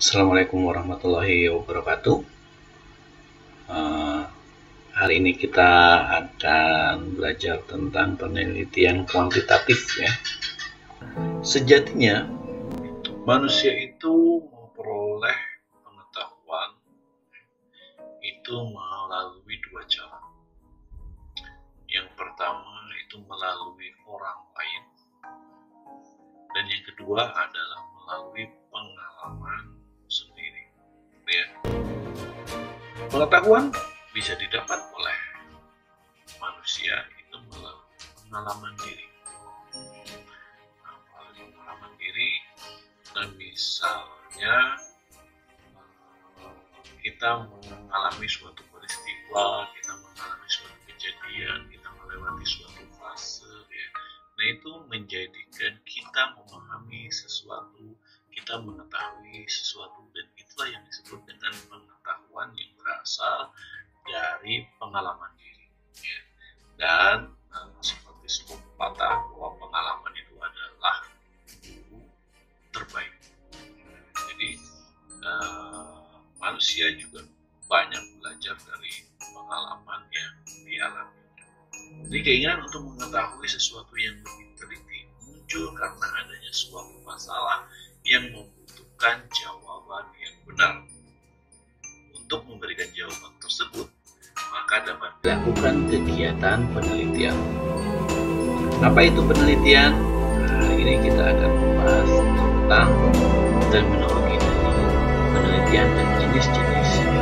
Assalamualaikum warahmatullahi wabarakatuh. Hari ini kita akan belajar tentang penelitian kuantitatif ya. Sejatinya manusia itu memperoleh pengetahuan itu melalui dua cara. Yang pertama itu melalui orang lain, dan yang kedua adalah melalui pengalaman sendiri ya. Pengetahuan bisa didapat oleh manusia itu melalui pengalaman diri. Melalui pengalaman diri, dan misalnya kita mengalami suatu peristiwa, kita mengalami suatu kejadian, kita melewati suatu fase ya. Nah, itu menjadikan kita memahami sesuatu, kita mengetahui sesuatu, dan itulah yang disebut dengan pengetahuan yang berasal dari pengalaman diri ya. Dan seperti sebuah pepatah bahwa pengalaman itu adalah guru terbaik. Jadi manusia juga banyak belajar dari pengalaman yang dialami. Jadi keinginan untuk mengetahui sesuatu yang lebih teliti muncul karena adanya suatu masalah yang membutuhkan jawaban yang benar. Untuk memberikan jawaban tersebut, maka dapat dilakukan kegiatan penelitian. Apa itu penelitian? Hari ini kita akan membahas tentang terminologi dari penelitian dan jenis-jenisnya.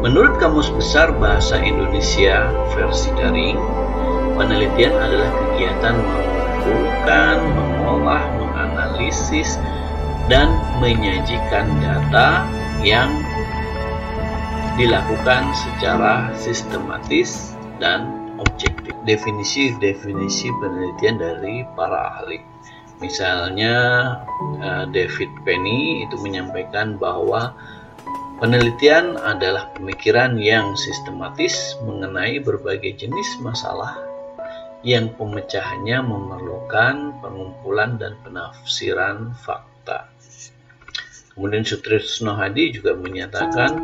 Menurut Kamus Besar Bahasa Indonesia versi daring, penelitian adalah kegiatan mengumpulkan, mengolah, menganalisis, dan menyajikan data yang dilakukan secara sistematis dan objektif. Definisi penelitian dari para ahli. Misalnya David Penny itu menyampaikan bahwa penelitian adalah pemikiran yang sistematis mengenai berbagai jenis masalah yang pemecahannya memerlukan pengumpulan dan penafsiran fakta. Kemudian Sutrisno Hadi juga menyatakan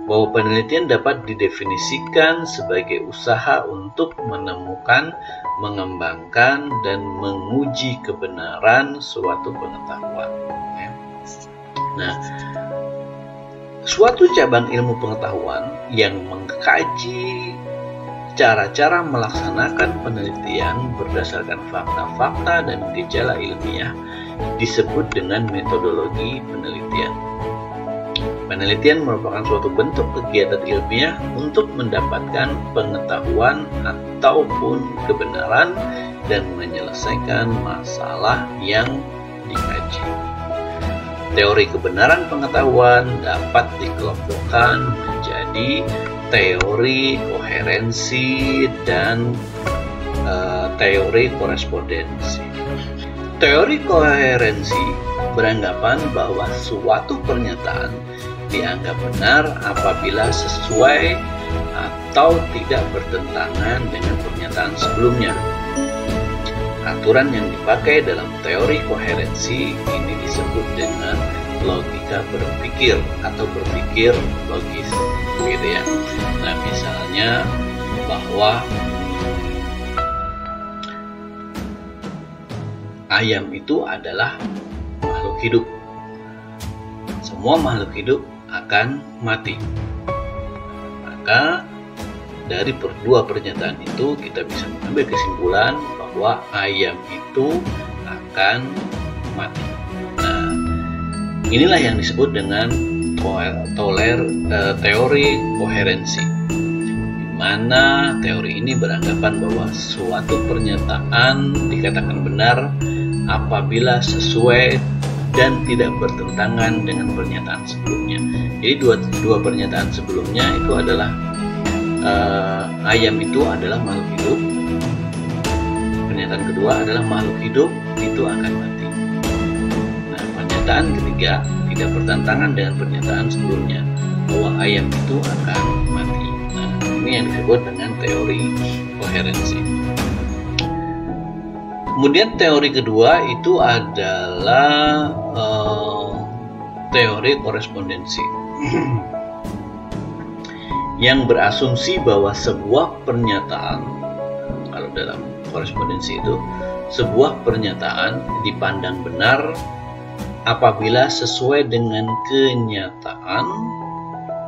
bahwa penelitian dapat didefinisikan sebagai usaha untuk menemukan, mengembangkan, dan menguji kebenaran suatu pengetahuan. Nah, suatu cabang ilmu pengetahuan yang mengkaji cara-cara melaksanakan penelitian berdasarkan fakta-fakta dan gejala ilmiah disebut dengan metodologi penelitian. Penelitian merupakan suatu bentuk kegiatan ilmiah untuk mendapatkan pengetahuan ataupun kebenaran dan menyelesaikan masalah yang dikaji. Teori kebenaran pengetahuan dapat dikelompokkan menjadi teori koherensi dan teori korespondensi. Teori koherensi beranggapan bahwa suatu pernyataan dianggap benar apabila sesuai atau tidak bertentangan dengan pernyataan sebelumnya. Aturan yang dipakai dalam teori koherensi ini disebut dengan logika berpikir atau berpikir logis, gitu ya. Nah, misalnya bahwa ayam itu adalah makhluk hidup. Semua makhluk hidup akan mati. Maka dari dua pernyataan itu kita bisa mengambil kesimpulan bahwa ayam itu akan mati. Nah, inilah yang disebut dengan teori koherensi, di mana teori ini beranggapan bahwa suatu pernyataan dikatakan benar apabila sesuai dan tidak bertentangan dengan pernyataan sebelumnya. Jadi dua pernyataan sebelumnya itu adalah ayam itu adalah makhluk hidup. Pernyataan kedua adalah makhluk hidup itu akan mati. Nah, pernyataan ketiga tidak bertentangan dengan pernyataan sebelumnya bahwa ayam itu akan mati. Nah, ini Ini yang disebut dengan teori koherensi. Kemudian teori kedua itu adalah teori korespondensi yang berasumsi bahwa sebuah pernyataan, kalau dalam korespondensi itu, sebuah pernyataan dipandang benar apabila sesuai dengan kenyataan,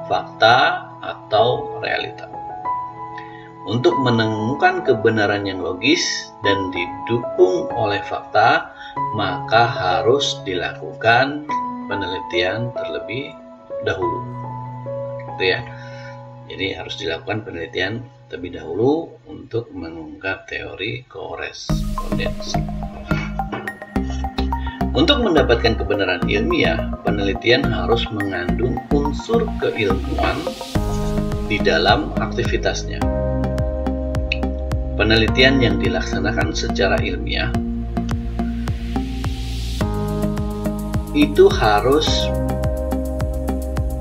fakta, atau realita. Untuk menemukan kebenaran yang logis dan didukung oleh fakta, maka harus dilakukan penelitian terlebih dahulu. Gitu ya. Jadi harus dilakukan penelitian terlebih dahulu untuk mengungkap teori korespondensi. Untuk mendapatkan kebenaran ilmiah, penelitian harus mengandung unsur keilmuan di dalam aktivitasnya. Penelitian yang dilaksanakan secara ilmiah itu harus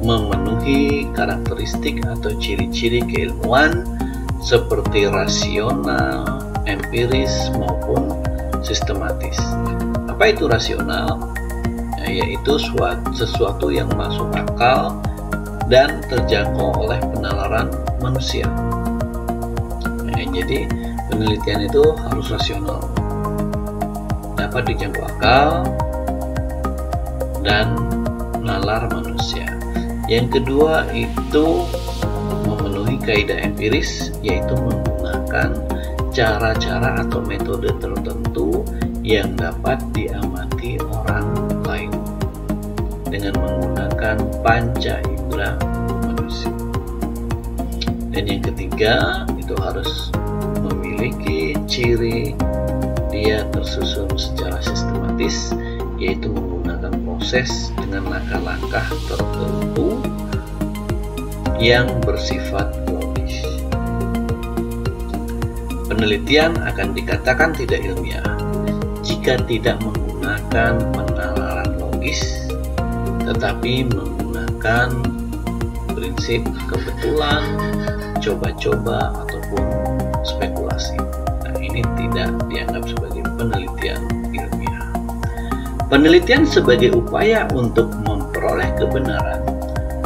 memenuhi karakteristik atau ciri-ciri keilmuan seperti rasional, empiris, maupun sistematis. Apa itu rasional? Yaitu sesuatu yang masuk akal dan terjangkau oleh penalaran manusia. Jadi penelitian itu harus rasional, dapat dijangkau akal dan nalar manusia. Yang kedua itu memenuhi kaidah empiris, yaitu menggunakan cara-cara atau metode tertentu yang dapat diamati orang lain dengan menggunakan panca indera manusia. Dan yang ketiga itu harus memiliki ciri dia tersusun secara sistematis, yaitu menggunakan proses dengan langkah-langkah tertentu yang bersifat logis. Penelitian akan dikatakan tidak ilmiah jika tidak menggunakan penalaran logis, tetapi menggunakan prinsip kebetulan, coba-coba, ataupun spekulasi. Nah, ini tidak dianggap sebagai penelitian ilmiah. Penelitian sebagai upaya untuk memperoleh kebenaran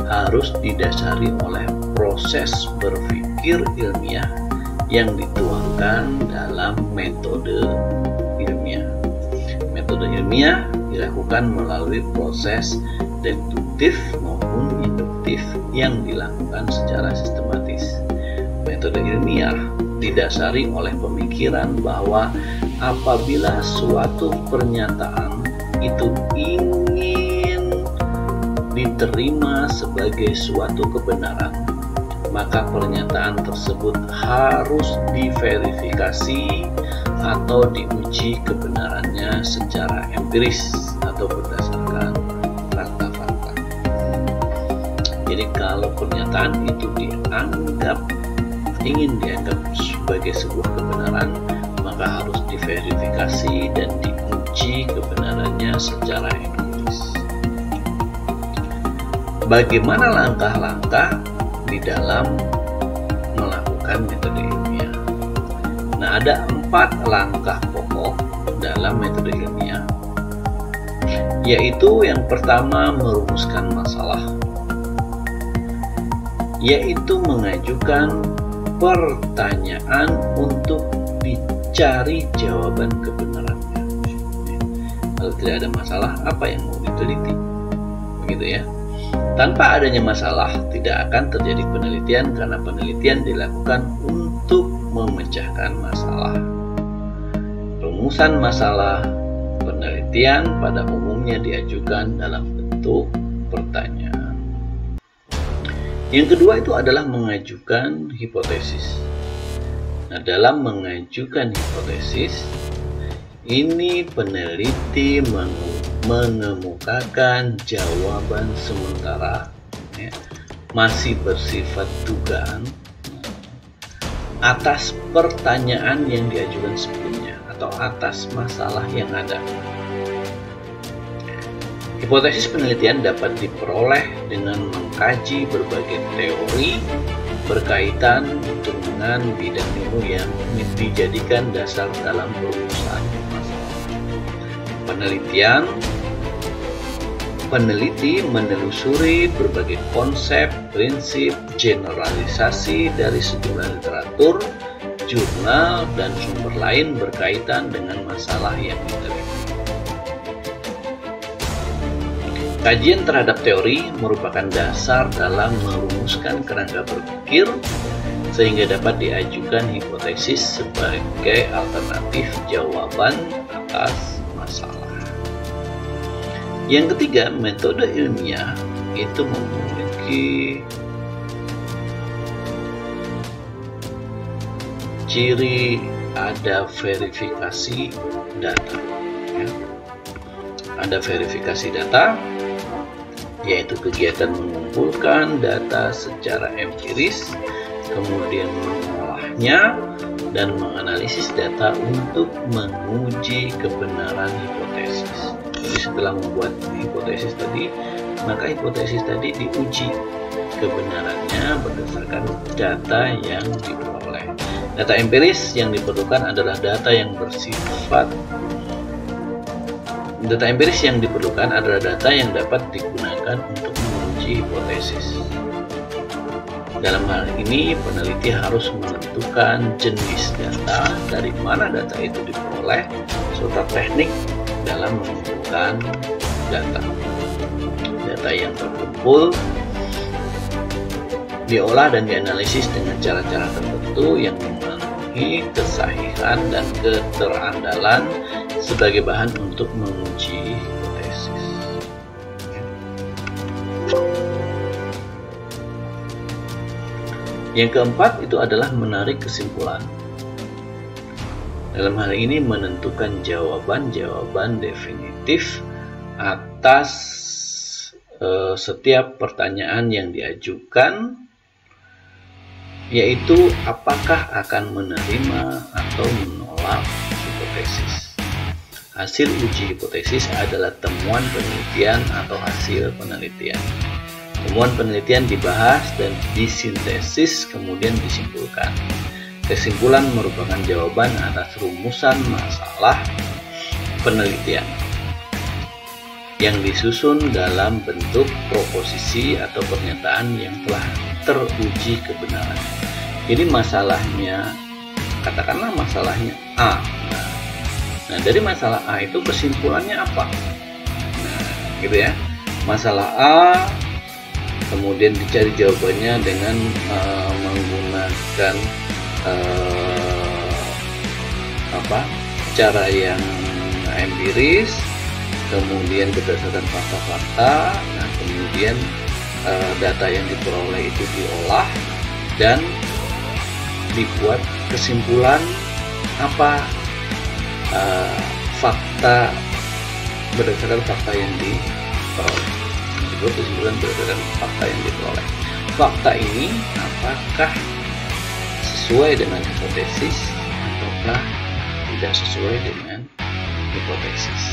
harus didasari oleh proses berpikir ilmiah yang dituangkan dalam metode ilmiah. Metode ilmiah dilakukan melalui proses deduktif maupun induktif yang dilakukan secara sistematis. Metode ilmiah didasari oleh pemikiran bahwa apabila suatu pernyataan itu ingin diterima sebagai suatu kebenaran, maka pernyataan tersebut harus diverifikasi atau diuji kebenarannya secara empiris atau berdasarkan fakta-fakta. Jadi kalau pernyataan itu ingin dianggap sebagai sebuah kebenaran, maka harus diverifikasi dan diuji kebenarannya secara empiris. Bagaimana langkah-langkah di dalam melakukan metode ilmiah? Nah, ada 4 langkah pokok dalam metode ilmiah, yaitu yang pertama merumuskan masalah, yaitu mengajukan pertanyaan untuk dicari jawaban kebenarannya. Kalau tidak ada masalah, apa yang mau diteliti? Begitu ya. Tanpa adanya masalah, tidak akan terjadi penelitian karena penelitian dilakukan untuk memecahkan masalah. Rumusan masalah penelitian pada umumnya diajukan dalam bentuk pertanyaan. Yang kedua itu adalah mengajukan hipotesis. Nah, dalam mengajukan hipotesis, ini peneliti mengemukakan jawaban sementara, ya, masih bersifat dugaan atas pertanyaan yang diajukan sebelumnya atau atas masalah yang ada. Hipotesis penelitian dapat diperoleh dengan mengkaji berbagai teori berkaitan dengan bidang ilmu yang dijadikan dasar dalam perumusan masalah. Peneliti menelusuri berbagai konsep, prinsip, generalisasi dari sejumlah literatur, jurnal, dan sumber lain berkaitan dengan masalah yang diteliti. Kajian terhadap teori merupakan dasar dalam merumuskan kerangka berpikir sehingga dapat diajukan hipotesis sebagai alternatif jawaban atas masalah. Yang ketiga, metode ilmiah itu memiliki ciri ada verifikasi data. Ada verifikasi data, yaitu kegiatan mengumpulkan data secara empiris, kemudian mengolahnya dan menganalisis data untuk menguji kebenaran hipotesis. Jadi setelah membuat hipotesis tadi, maka hipotesis tadi diuji kebenarannya berdasarkan data yang diperoleh. Data empiris yang diperlukan adalah data yang dapat digunakan untuk menguji hipotesis. Dalam hal ini, peneliti harus menentukan jenis data, dari mana data itu diperoleh, serta teknik dalam mengumpulkan data. Data yang terkumpul diolah dan dianalisis dengan cara-cara tertentu yang memenuhi kesahihan dan keterandalan sebagai bahan untuk menguji hipotesis. Yang keempat itu adalah menarik kesimpulan. Dalam hal ini menentukan jawaban-jawaban definitif atas setiap pertanyaan yang diajukan, yaitu apakah akan menerima atau menolak hipotesis. Hasil uji hipotesis adalah temuan penelitian atau hasil penelitian. Temuan penelitian dibahas dan disintesis, kemudian disimpulkan. Kesimpulan merupakan jawaban atas rumusan masalah penelitian yang disusun dalam bentuk proposisi atau pernyataan yang telah teruji kebenaran. Jadi masalahnya, katakanlah masalahnya A. Nah, dari masalah A itu kesimpulannya apa? Nah, gitu ya. Masalah A, kemudian dicari jawabannya dengan menggunakan cara yang empiris, kemudian berdasarkan fakta-fakta. Nah, kemudian data yang diperoleh itu diolah dan dibuat kesimpulan apa fakta berdasarkan fakta yang diperoleh. Dibuat kesimpulan berdasarkan fakta yang diperoleh. Fakta ini apakah sesuai dengan hipotesis ataukah tidak sesuai dengan hipotesis.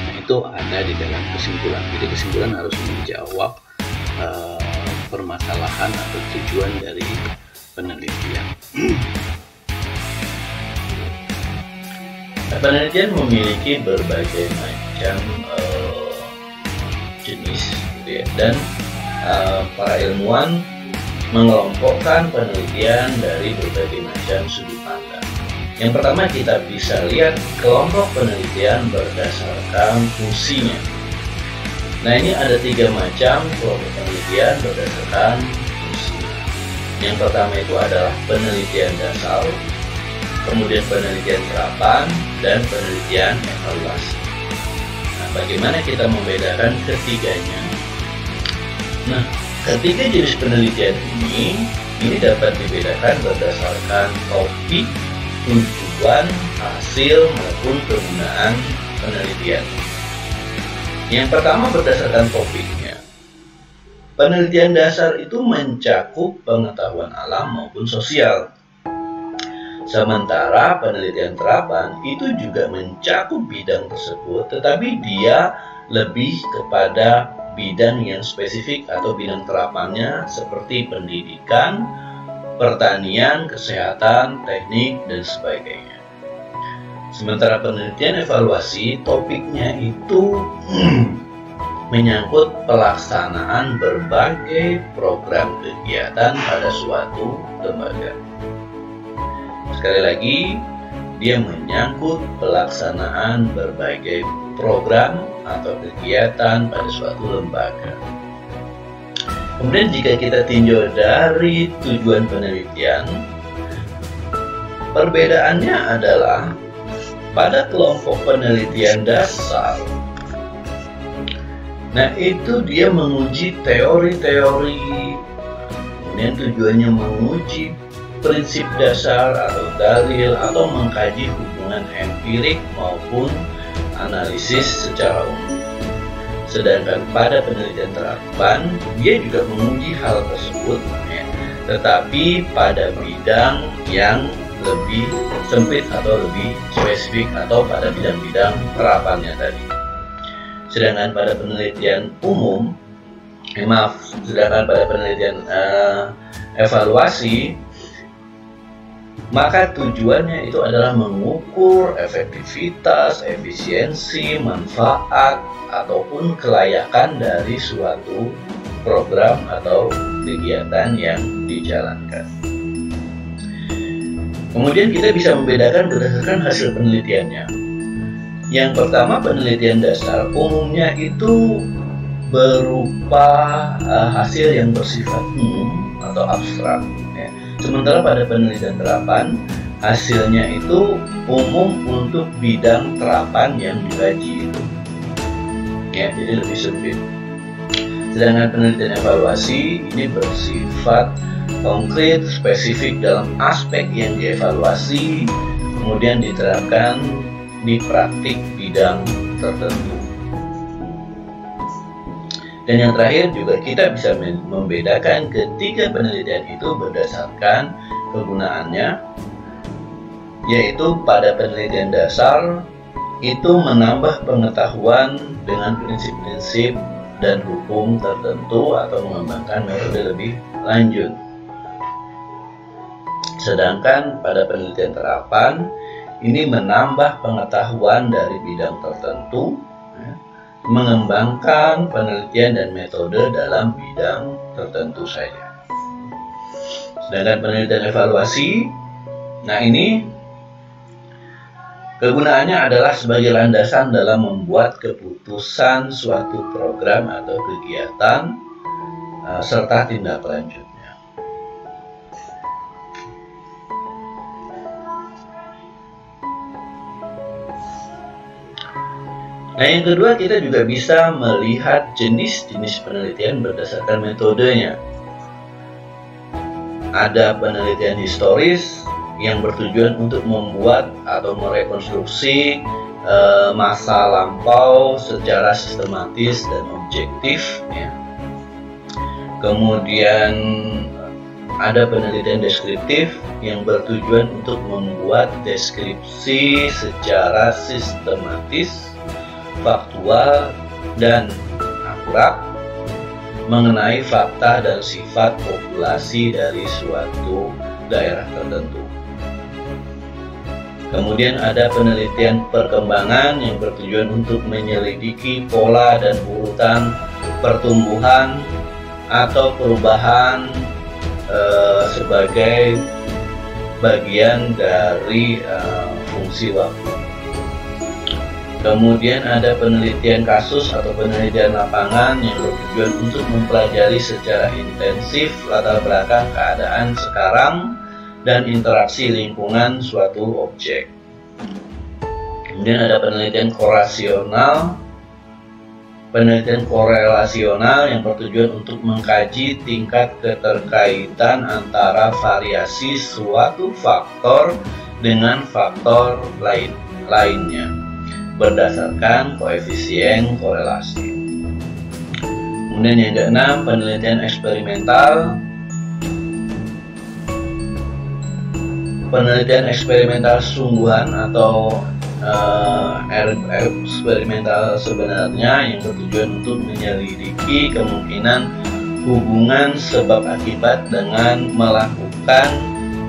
Nah, itu ada di dalam kesimpulan. Jadi kesimpulan harus menjawab permasalahan atau tujuan dari penelitian. Penelitian memiliki berbagai macam jenis, gitu ya, dan para ilmuwan mengelompokkan penelitian dari berbagai macam sudut pandang. Yang pertama, kita bisa lihat kelompok penelitian berdasarkan fungsinya. Nah, ini ada 3 macam kelompok penelitian berdasarkan fungsi. Yang pertama itu adalah penelitian dasar, kemudian penelitian terapan, dan penelitian evaluasi. Nah, bagaimana kita membedakan ketiganya? Nah, ketiga jenis penelitian ini dapat dibedakan berdasarkan topik, tujuan, hasil, maupun kegunaan penelitian. Yang pertama berdasarkan topiknya. Penelitian dasar itu mencakup pengetahuan alam maupun sosial. Sementara penelitian terapan itu juga mencakup bidang tersebut, tetapi dia lebih kepada bidang yang spesifik atau bidang terapannya seperti pendidikan, pertanian, kesehatan, teknik, dan sebagainya. Sementara penelitian evaluasi, topiknya itu menyangkut pelaksanaan berbagai program kegiatan pada suatu lembaga. Sekali lagi, dia menyangkut pelaksanaan berbagai program atau kegiatan pada suatu lembaga. Kemudian jika kita tinjau dari tujuan penelitian, perbedaannya adalah pada kelompok penelitian dasar. Nah, itu dia menguji teori-teori, kemudian tujuannya menguji prinsip dasar atau dalil atau mengkaji hubungan empirik maupun analisis secara umum. Sedangkan pada penelitian terapan, dia juga menguji hal tersebut, ya, tetapi pada bidang yang lebih sempit atau lebih spesifik atau pada bidang-bidang terapannya tadi. Sedangkan pada penelitian umum, sedangkan pada penelitian evaluasi, maka tujuannya itu adalah mengukur efektivitas, efisiensi, manfaat, ataupun kelayakan dari suatu program atau kegiatan yang dijalankan. Kemudian kita bisa membedakan berdasarkan hasil penelitiannya. Yang pertama, penelitian dasar umumnya itu berupa hasil yang bersifat umum atau abstrak. Sementara pada penelitian terapan, hasilnya itu umum untuk bidang terapan yang dikaji itu. Ya, jadi lebih sempit. Sedangkan penelitian evaluasi ini bersifat konkret, spesifik dalam aspek yang dievaluasi, kemudian diterapkan di praktik bidang tertentu. Dan yang terakhir juga kita bisa membedakan ketiga penelitian itu berdasarkan kegunaannya, yaitu pada penelitian dasar itu menambah pengetahuan dengan prinsip-prinsip dan hukum tertentu atau mengembangkan metode lebih lanjut. Sedangkan pada penelitian terapan ini menambah pengetahuan dari bidang tertentu, mengembangkan penelitian dan metode dalam bidang tertentu saja. Sedangkan penelitian evaluasi, nah ini kegunaannya adalah sebagai landasan dalam membuat keputusan suatu program atau kegiatan serta tindak lanjutnya. Nah, yang kedua, kita juga bisa melihat jenis-jenis penelitian berdasarkan metodenya. Ada penelitian historis yang bertujuan untuk membuat atau merekonstruksi masa lampau secara sistematis dan objektif, ya. Kemudian ada penelitian deskriptif yang bertujuan untuk membuat deskripsi secara sistematis, faktual, dan akurat mengenai fakta dan sifat populasi dari suatu daerah tertentu. Kemudian ada penelitian perkembangan yang bertujuan untuk menyelidiki pola dan urutan pertumbuhan atau perubahan sebagai bagian dari fungsi waktu. Kemudian ada penelitian kasus atau penelitian lapangan yang bertujuan untuk mempelajari secara intensif latar belakang keadaan sekarang dan interaksi lingkungan suatu objek. Kemudian ada penelitian korelasional yang bertujuan untuk mengkaji tingkat keterkaitan antara variasi suatu faktor dengan faktor lainnya berdasarkan koefisien korelasi. Kemudian yang keenam, penelitian eksperimental. Penelitian eksperimental sungguhan atau eksperimental sebenarnya yang bertujuan untuk menyelidiki kemungkinan hubungan sebab akibat dengan melakukan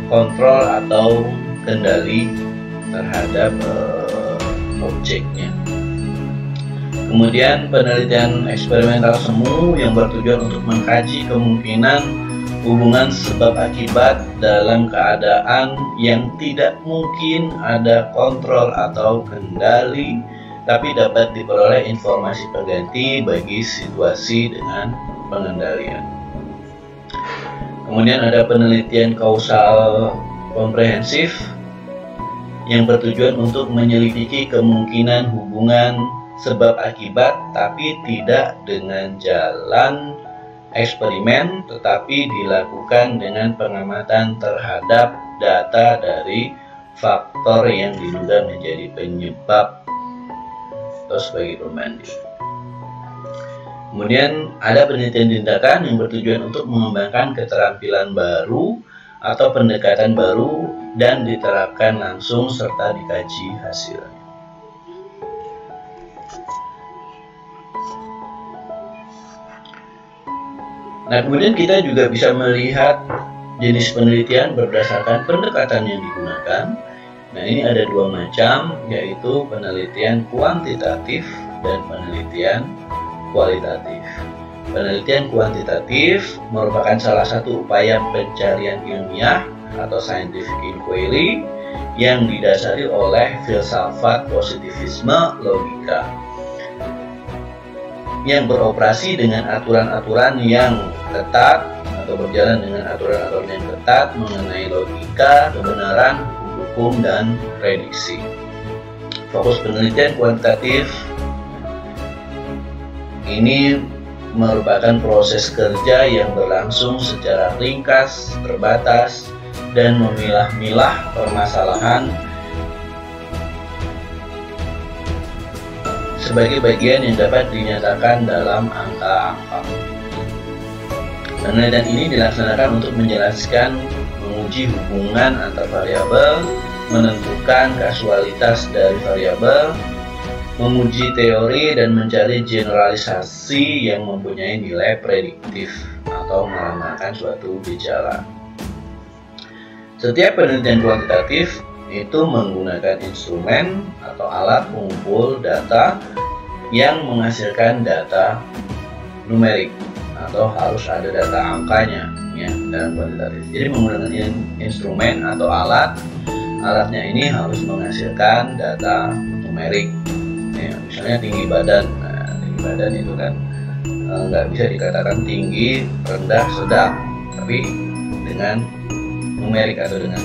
kontrol atau kendali terhadap objeknya. Kemudian penelitian eksperimental semu yang bertujuan untuk mengkaji kemungkinan hubungan sebab akibat dalam keadaan yang tidak mungkin ada kontrol atau kendali, tapi dapat diperoleh informasi pengganti bagi situasi dengan pengendalian. Kemudian ada penelitian kausal komprehensif yang bertujuan untuk menyelidiki kemungkinan hubungan sebab akibat, tapi tidak dengan jalan eksperimen, tetapi dilakukan dengan pengamatan terhadap data dari faktor yang diduga menjadi penyebab atau sebagai pembanding. Kemudian ada penelitian tindakan yang bertujuan untuk mengembangkan keterampilan baru atau pendekatan baru dan diterapkan langsung serta dikaji hasilnya. Nah, kemudian kita juga bisa melihat jenis penelitian berdasarkan pendekatan yang digunakan. Nah, ini ada dua macam, yaitu penelitian kuantitatif dan penelitian kualitatif. Penelitian kuantitatif merupakan salah satu upaya pencarian ilmiah atau scientific inquiry yang didasari oleh filsafat positivisme logika, yang beroperasi dengan aturan-aturan yang ketat atau berjalan dengan aturan-aturan yang ketat mengenai logika, kebenaran, hukum, dan prediksi. Fokus penelitian kuantitatif ini merupakan proses kerja yang berlangsung secara ringkas, terbatas, dan memilah-milah permasalahan sebagai bagian yang dapat dinyatakan dalam angka-angka. Penelitian ini dilaksanakan untuk menjelaskan, menguji hubungan antar variabel, menentukan kasualitas dari variabel, menguji teori, dan mencari generalisasi yang mempunyai nilai prediktif atau meramalkan suatu gejala. Setiap penelitian kuantitatif itu menggunakan instrumen atau alat pengumpul data yang menghasilkan data numerik, atau harus ada data angkanya ya dalam kuantitatif. Jadi menggunakan instrumen atau alatnya ini harus menghasilkan data numerik. Ya, misalnya tinggi badan. Nah, tinggi badan itu kan nggak bisa dikatakan tinggi, rendah, sedang, tapi dengan numerik atau dengan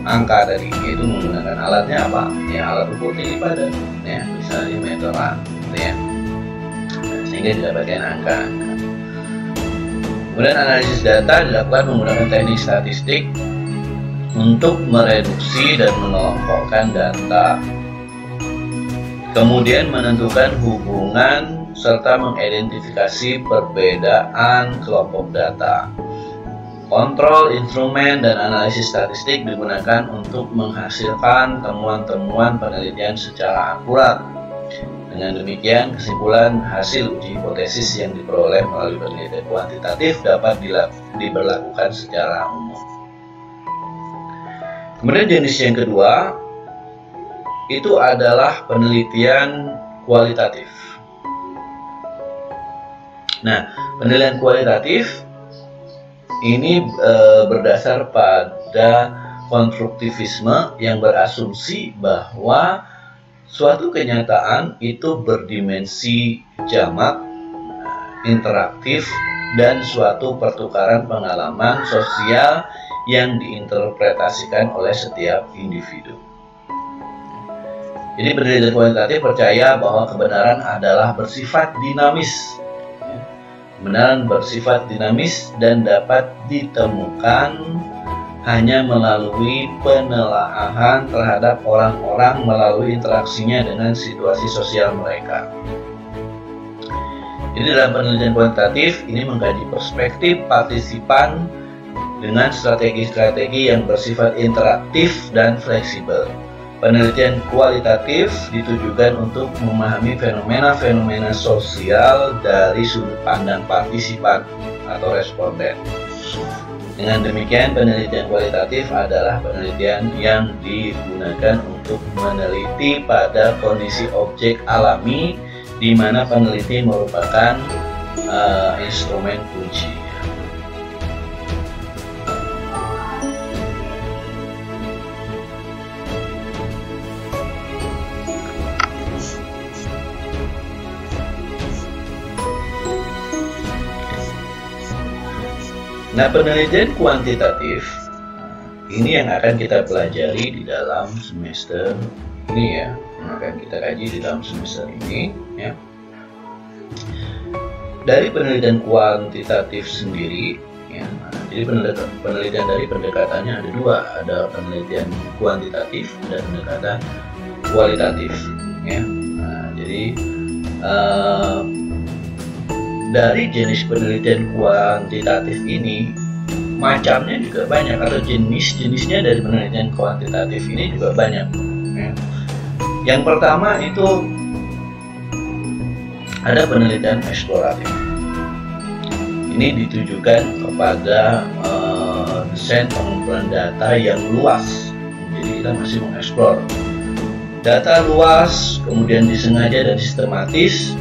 angka tadi, yaitu menggunakan alatnya apa? Ya, alat ukur tinggi badan, ya, misalnya meteran, gitu ya. Nah, sehingga didapatkan angka. Kemudian analisis data dilakukan menggunakan teknik statistik untuk mereduksi dan mengelompokkan data. Kemudian menentukan hubungan serta mengidentifikasi perbedaan kelompok data. Kontrol instrumen dan analisis statistik digunakan untuk menghasilkan temuan-temuan penelitian secara akurat. Dengan demikian, kesimpulan hasil uji hipotesis yang diperoleh melalui penelitian kuantitatif dapat diberlakukan secara umum. Kemudian jenis yang kedua itu adalah penelitian kualitatif. Nah, penelitian kualitatif ini berdasar pada konstruktivisme yang berasumsi bahwa suatu kenyataan itu berdimensi jamak, interaktif, dan suatu pertukaran pengalaman sosial yang diinterpretasikan oleh setiap individu. Jadi penelitian kualitatif percaya bahwa kebenaran adalah bersifat dinamis. Kebenaran bersifat dinamis dan dapat ditemukan hanya melalui penelaahan terhadap orang-orang melalui interaksinya dengan situasi sosial mereka. Jadi dalam penelitian kuantitatif ini mengkaji perspektif partisipan dengan strategi-strategi yang bersifat interaktif dan fleksibel. Penelitian kualitatif ditujukan untuk memahami fenomena-fenomena sosial dari sudut pandang partisipan atau responden. Dengan demikian, penelitian kualitatif adalah penelitian yang digunakan untuk meneliti pada kondisi objek alami, di mana peneliti merupakan instrumen kunci. Nah, penelitian kuantitatif ini yang akan kita pelajari di dalam semester ini ya, yang akan kita kaji di dalam semester ini ya. Dari penelitian kuantitatif sendiri ya, jadi penelitian dari pendekatannya ada dua, ada penelitian kuantitatif dan pendekatan kualitatif ya. Nah, jadi dari jenis penelitian kuantitatif ini macamnya juga banyak, atau jenis-jenisnya dari penelitian kuantitatif ini juga banyak ya. Yang pertama itu ada penelitian eksploratif. Ini ditujukan kepada desain pengumpulan data yang luas. Jadi kita masih mengeksplor data luas, kemudian disengaja dan sistematis,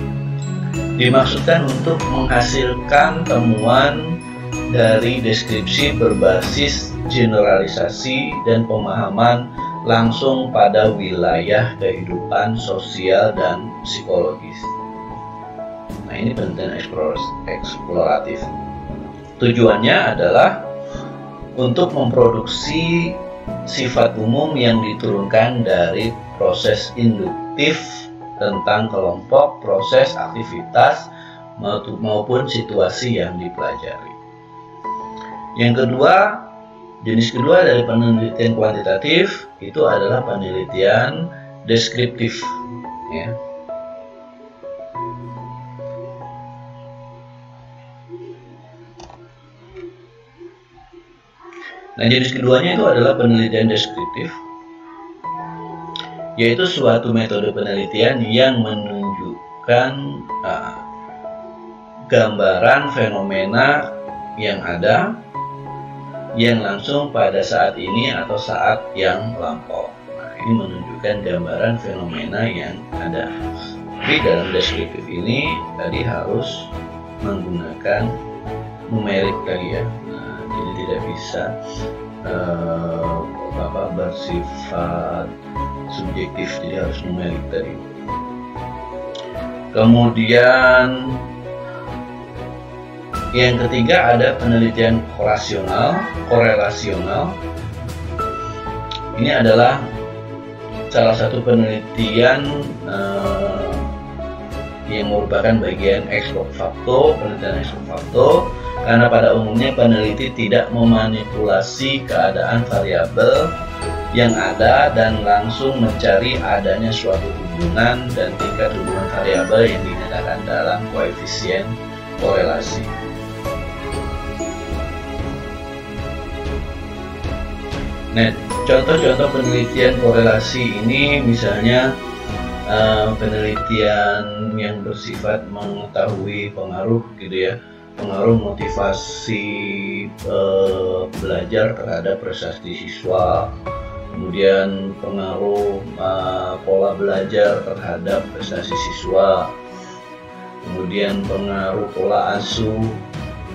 dimaksudkan untuk menghasilkan temuan dari deskripsi berbasis generalisasi dan pemahaman langsung pada wilayah kehidupan sosial dan psikologis. Nah, ini penelitian eksploratif. Tujuannya adalah untuk memproduksi sifat umum yang diturunkan dari proses induktif tentang kelompok, proses, aktivitas, maupun situasi yang dipelajari. Yang kedua, jenis kedua dari penelitian kuantitatif itu adalah penelitian deskriptif ya. Nah, jenis keduanya itu adalah penelitian deskriptif, yaitu suatu metode penelitian yang menunjukkan gambaran fenomena yang ada, yang langsung pada saat ini atau saat yang lampau. Nah, ini menunjukkan gambaran fenomena yang ada. Tapi dalam deskriptif ini tadi harus menggunakan numerik tadi ya. Nah, jadi tidak bisa bersifat subjektif, jadi harus numerik tadi. Kemudian yang ketiga ada penelitian korelasional. Ini adalah salah satu penelitian yang merupakan bagian ex post facto, penelitian ex post facto, karena pada umumnya peneliti tidak memanipulasi keadaan variabel yang ada dan langsung mencari adanya suatu hubungan dan tingkat hubungan variabel yang dinyatakan dalam koefisien korelasi. Nah, contoh-contoh penelitian korelasi ini misalnya penelitian yang bersifat mengetahui pengaruh gitu ya, pengaruh motivasi belajar terhadap prestasi siswa, kemudian pengaruh pola belajar terhadap prestasi siswa, kemudian pengaruh pola asuh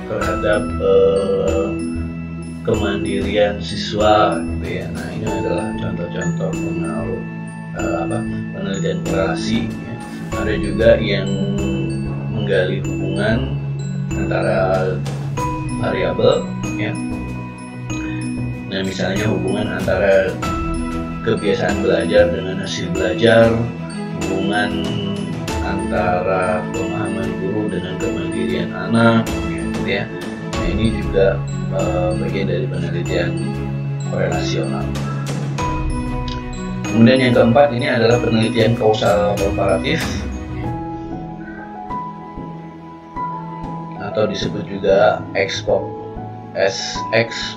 terhadap kemandirian siswa gitu ya. Nah, ini adalah contoh-contoh pengaruh penelitian korelasi ya. Ada juga yang menggali hubungan antara variabel ya. Nah, misalnya hubungan antara kebiasaan belajar dengan hasil belajar, hubungan antara pemahaman guru dengan kemandirian anak gitu ya. Nah, ini juga bagian dari penelitian korelasional. Kemudian yang keempat ini adalah penelitian kausal komparatif atau disebut juga ex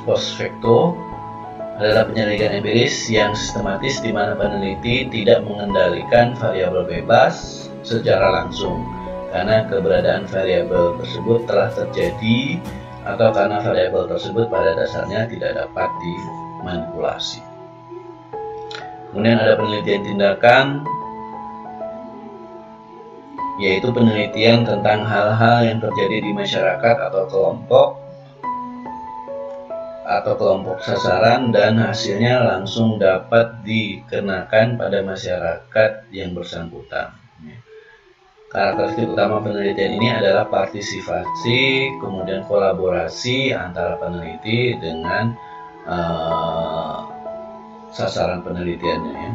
post facto. adalah penyelidikan empiris yang sistematis di mana peneliti tidak mengendalikan variabel bebas secara langsung karena keberadaan variabel tersebut telah terjadi atau karena variabel tersebut pada dasarnya tidak dapat dimanipulasi. Kemudian ada penelitian tindakan, yaitu penelitian tentang hal-hal yang terjadi di masyarakat atau kelompok sasaran dan hasilnya langsung dapat dikenakan pada masyarakat yang bersangkutan. Karakteristik utama penelitian ini adalah partisipasi, kemudian kolaborasi antara peneliti dengan sasaran penelitiannya ya.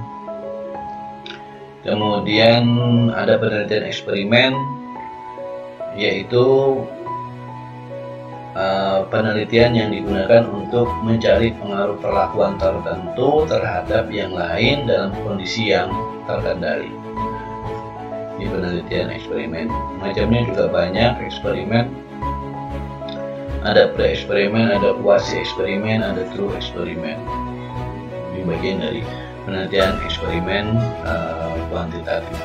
Kemudian ada penelitian eksperimen, yaitu penelitian yang digunakan untuk mencari pengaruh perlakuan tertentu terhadap yang lain dalam kondisi yang terkendali. Ini penelitian eksperimen. Macamnya juga banyak eksperimen. Ada pre-eksperimen, ada quasi-eksperimen, ada true eksperimen. Ini bagian dari penelitian eksperimen kuantitatif.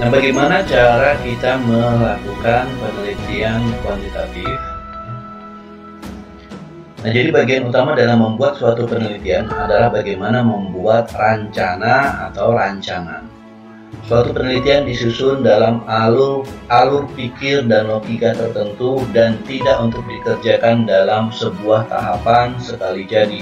Nah, bagaimana cara kita melakukan penelitian kuantitatif? Nah, jadi bagian utama dalam membuat suatu penelitian adalah bagaimana membuat rencana atau rancangan. Suatu penelitian disusun dalam alur pikir dan logika tertentu dan tidak untuk dikerjakan dalam sebuah tahapan sekali jadi.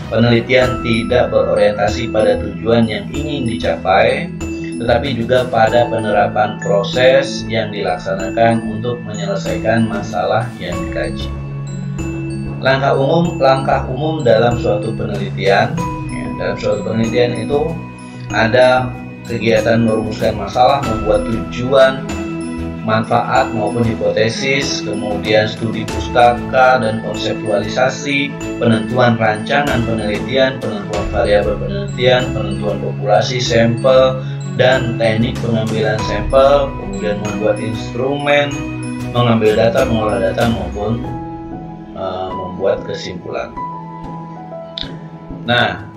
Penelitian tidak berorientasi pada tujuan yang ingin dicapai, tetapi juga pada penerapan proses yang dilaksanakan untuk menyelesaikan masalah yang dikaji. Langkah umum dalam suatu penelitian, dalam suatu penelitian itu ada kegiatan merumuskan masalah, membuat tujuan, manfaat maupun hipotesis, kemudian studi pustaka dan konseptualisasi, penentuan rancangan penelitian, penentuan variabel penelitian, penentuan populasi sampel, dan teknik pengambilan sampel, kemudian membuat instrumen, mengambil data, mengolah data, maupun membuat kesimpulan. Nah,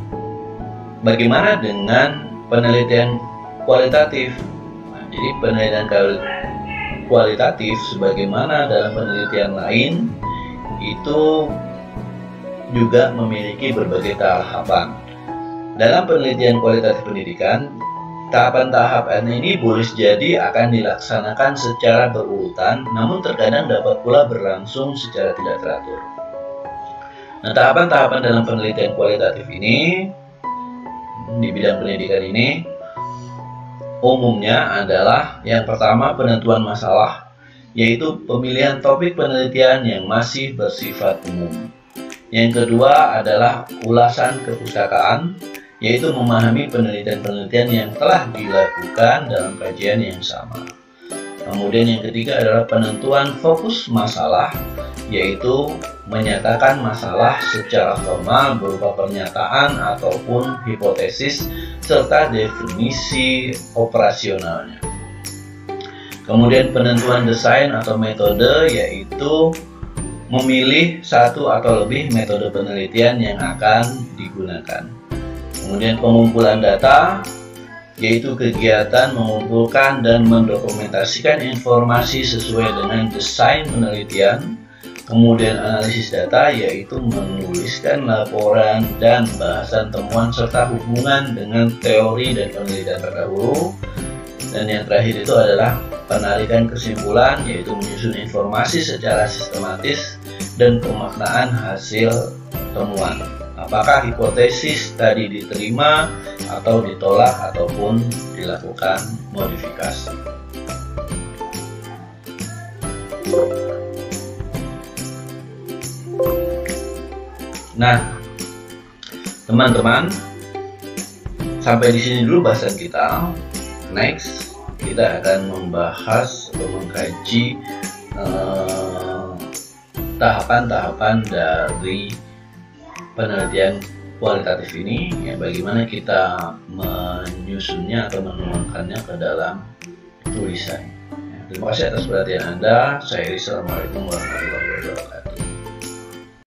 bagaimana dengan penelitian kualitatif? Nah, jadi penelitian kualitatif sebagaimana dalam penelitian lain itu juga memiliki berbagai tahapan. Dalam penelitian kualitatif pendidikan, tahapan-tahapan ini boleh jadi akan dilaksanakan secara berurutan, namun terkadang dapat pula berlangsung secara tidak teratur. Nah, tahapan-tahapan dalam penelitian kualitatif ini, di bidang pendidikan ini, umumnya adalah yang pertama penentuan masalah, yaitu pemilihan topik penelitian yang masih bersifat umum. Yang kedua adalah ulasan kepustakaan, yaitu memahami penelitian-penelitian yang telah dilakukan dalam kajian yang sama. Kemudian yang ketiga adalah penentuan fokus masalah, yaitu menyatakan masalah secara formal berupa pernyataan ataupun hipotesis serta definisi operasionalnya. Kemudian penentuan desain atau metode, yaitu memilih satu atau lebih metode penelitian yang akan digunakan. Kemudian pengumpulan data, yaitu kegiatan mengumpulkan dan mendokumentasikan informasi sesuai dengan desain penelitian. Kemudian analisis data, yaitu menuliskan laporan dan bahasan temuan serta hubungan dengan teori dan penelitian terdahulu. Dan yang terakhir itu adalah penarikan kesimpulan, yaitu menyusun informasi secara sistematis dan pemaknaan hasil temuan. Apakah hipotesis tadi diterima atau ditolak ataupun dilakukan modifikasi. Nah, teman-teman, sampai di sini dulu bahasan kita. Next, kita akan membahas atau mengkaji tahapan-tahapan dari penelitian kualitatif ini, ya, bagaimana kita menyusunnya atau menuangkannya ke dalam tulisan. Ya, terima kasih atas perhatian Anda. Saya Rizal. Assalamualaikum warahmatullahi wabarakatuh.